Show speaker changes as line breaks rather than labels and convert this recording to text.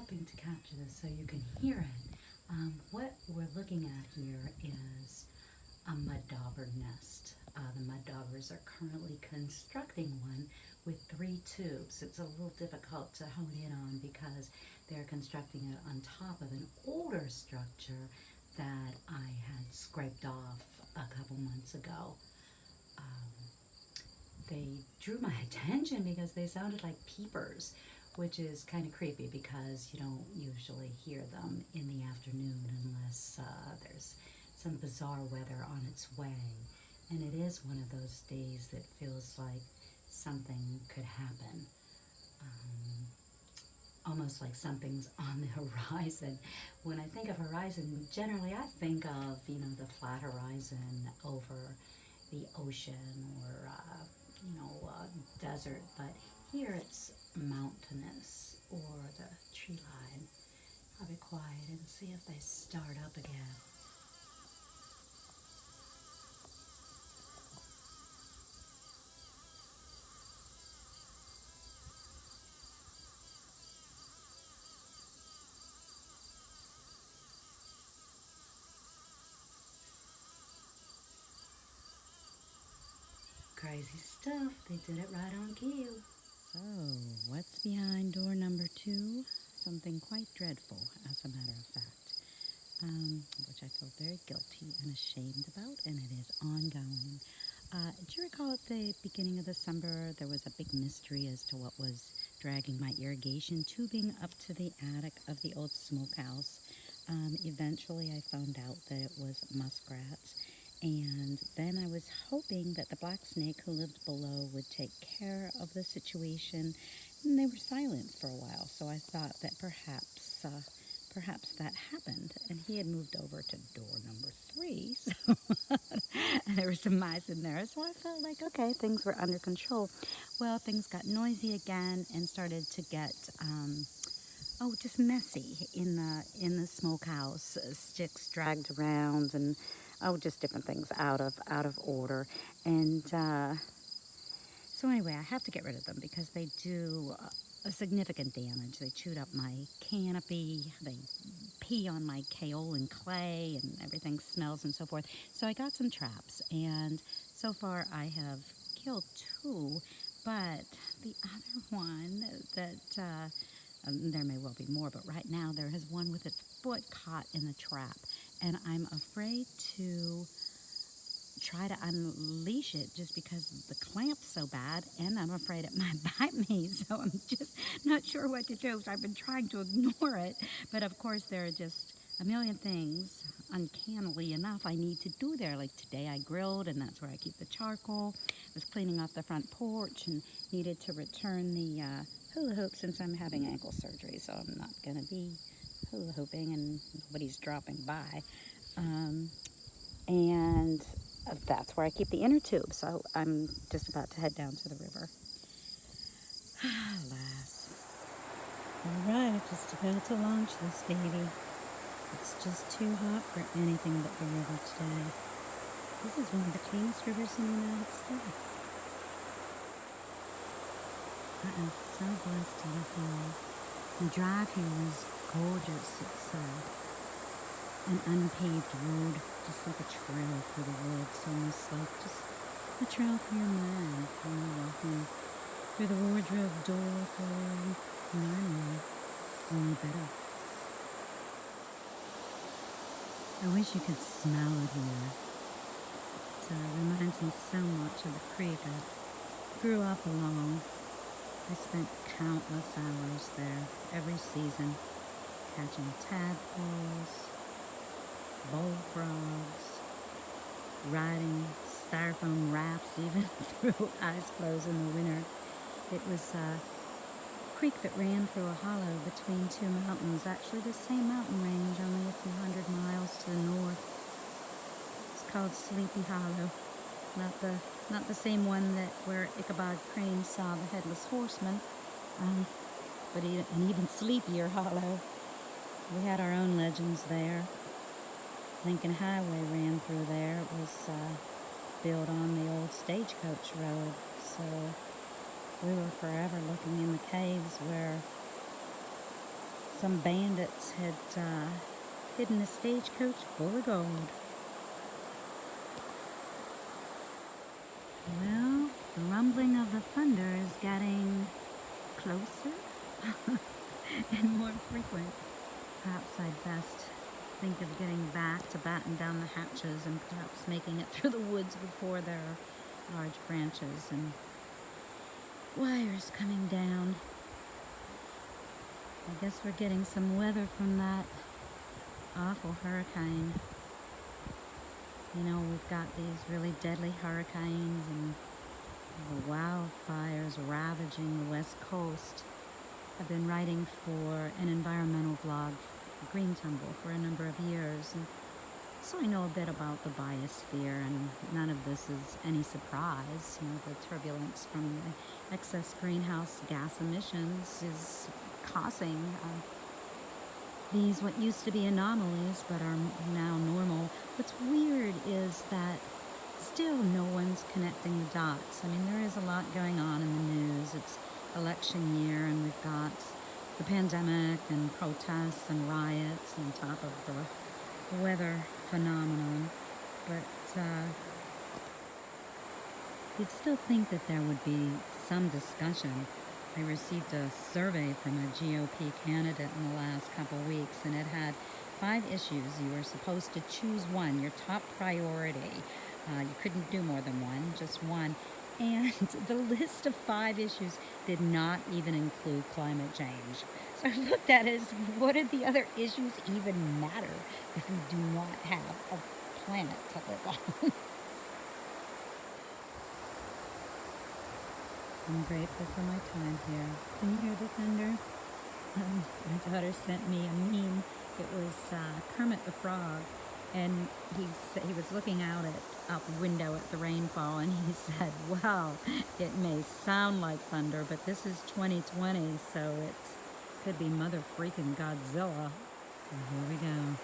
hoping to capture this so you can hear it. What we're looking at here is a mud dauber nest. The mud daubers are currently constructing one with 3 tubes. It's a little difficult to hone in on because they're constructing it on top of an older structure that I had scraped off a couple months ago. Um, they drew my attention because they sounded like peepers, which is kind of creepy because you don't usually hear them in the afternoon unless there's some bizarre weather on its way. And it is one of those days that feels like something could happen. Um, Almost like something's on the horizon. When I think of horizon, generally I think of, the flat horizon over the ocean or, desert, but here it's mountainous or the tree line. I'll be quiet and see if they start up again. Crazy stuff. They did it right on cue. So, what's behind door number 2? Something quite dreadful, as a matter of fact, which I feel very guilty and ashamed about, and it is ongoing. Do you recall at the beginning of December there was a big mystery as to what was dragging my irrigation tubing up to the attic of the old smokehouse? Eventually, I found out that it was muskrats, and then I was hoping that the black snake who lived below would take care of the situation, and they were silent for a while, so I thought that perhaps that happened, and he had moved over to door number 3, so and there were some mice in there, so I felt like, okay, things were under control. Well, things got noisy again and started to get just messy in the smokehouse. Sticks dragged around, and just different things out of order. And so anyway, I have to get rid of them because they do a significant damage. They chewed up my canopy. They pee on my kaolin clay, and everything smells and so forth. So I got some traps, and so far I have killed 2, but the other one that there may well be more, but right now there is one with its foot caught in the trap, and I'm afraid to try to unleash it just because the clamp's so bad, and I'm afraid it might bite me, so I'm just not sure what to do. So I've been trying to ignore it, but of course there are just a million things, uncannily enough, I need to do there. Like today I grilled, and that's where I keep the charcoal. I was cleaning off the front porch and needed to return the hula hoop since I'm having ankle surgery, so I'm not going to be hula hooping and nobody's dropping by. And that's where I keep the inner tube, so I'm just about to head down to the river. Alas. Alright, just about to launch this baby. It's just too hot for anything but the river today. This is one of the cleanest rivers in the United States. I am so blessed to live here. The drive here is gorgeous. It's an unpaved road, just like a trail through the woods, almost like just a trail through your mind, walking through the wardrobe door for Narnia, only better. I wish you could smell it here. It reminds me so much of the creek I grew up along. I spent countless hours there every season, catching tadpoles, bullfrogs, riding styrofoam rafts even through ice floes in the winter. It was a creek that ran through a hollow between 2 mountains, actually the same mountain range, only a few hundred miles to the north. It's called Sleepy Hollow, not the same one that where Ichabod Crane saw the headless horseman, but an even sleepier hollow. We had our own legends there. Lincoln Highway ran through there. It was built on the old stagecoach road, so we were forever looking in the caves where some bandits had hidden a stagecoach full of gold. Well, the rumbling of the thunder is getting closer and more frequent. Perhaps I'd best think of getting back to batten down the hatches and perhaps making it through the woods before there are large branches and wires coming down. I guess we're getting some weather from that awful hurricane. You know, we've got these really deadly hurricanes and the wildfires ravaging the West Coast. I've been writing for an environmental blog, Green Tumble, for a number of years, and so I know a bit about the biosphere, and none of this is any surprise. You know, the turbulence from the excess greenhouse gas emissions is causing these what used to be anomalies but are now normal. What's weird is that still no one's connecting the dots. I mean, there is a lot going on in the news. It's election year and we've got the pandemic and protests and riots on top of the weather phenomenon. But you'd still think that there would be some discussion. I received a survey from a GOP candidate in the last couple of weeks, and it had 5 issues. You were supposed to choose one, your top priority. You couldn't do more than one, just one. And the list of 5 issues did not even include climate change. So I looked at it as, what do the other issues even matter if we do not have a planet to live on? I'm grateful for my time here. Can you hear the thunder? My daughter sent me a meme. It was Kermit the Frog, and he was looking out the window at the rainfall, and he said, "Wow, it may sound like thunder, but this is 2020, so it could be mother freaking Godzilla." So here we go.